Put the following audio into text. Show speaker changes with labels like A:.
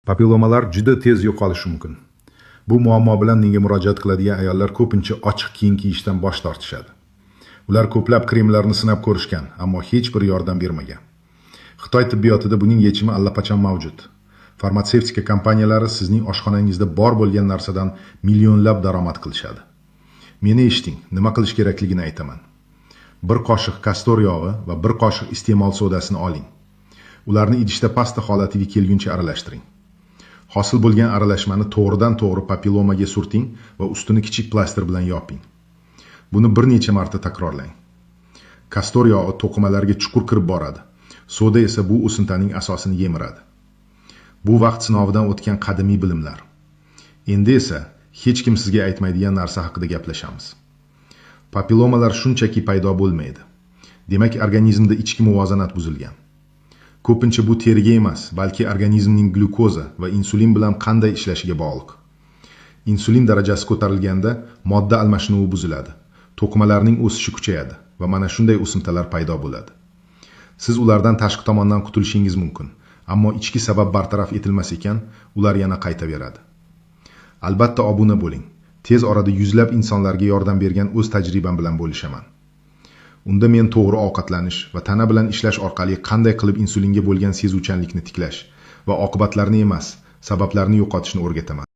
A: Papillomalar juda tez yo'qolishi mumkin. Bu muammo bilan menga murojaat qiladigan ayollar ko'pincha ochiq kiyim kiyishdan bosh tortishadi. Ular ko'plab kremlarni sinab ko'rishgan, ammo hech bir yordam bermagan. Xitoy tibbiyotida buning yechimi allaqachon mavjud. Farmatsevtika kompaniyalari sizning oshxonangizda bor bo'lgan narsadan millionlab daromad qilishadi. Meni eshiting, nima qilish kerakligini aytaman. Bir qoshiq kastor yog'i va bir qoshiq iste'mol sodasini oling. Ularni idishda pasta holatiga kelguncha aralashtiring. Hosil bo'lgan aralashmani to'g'ridan-to'g'ri papillomaga surting va ustini kichik plaster bilan yoping. Buni bir necha marta takrorlang. Kastor yog'i to'qimalarga chuqur kirib boradi. Soda esa bu o'simtaning asosini yemiradi. Bu vaqt sinovidan o'tgan qadimiy bilimlar. Endi esa hech kim sizga aytmaydigan narsa haqida gaplashamiz. Papillomalar shunchaki paydo bo'lmaydi. Demak, organizmda ichki muvozanat buzilgan. Ko'pincha bu teriga emas, balki organizmning glyukoza va insulin bilan qanday ishlashiga bog'liq. Insulin darajasi ko'tarilganda modda almashinuvi buziladi. To'qimalarning o'sishi kuchayadi va mana shunday o'simtalar paydo bo'ladi. Siz ulardan tashqi tomondan qutulishingiz mumkin, ammo ichki sabab bartaraf etilmas ekan, ular yana qaytaveradi. Albatta obuna bo'ling. Tez orada yuzlab insonlarga yordam bergan o'z tajribam bilan bo'lishaman. Unda men to'g'ri ovqatlanish va tana bilan ishlash orqali qanday qilib insulinga bo'lgan sezuvchanlikni tiklash va oqibatlarni emas, sabablarni yo'qotishni o'rgataman.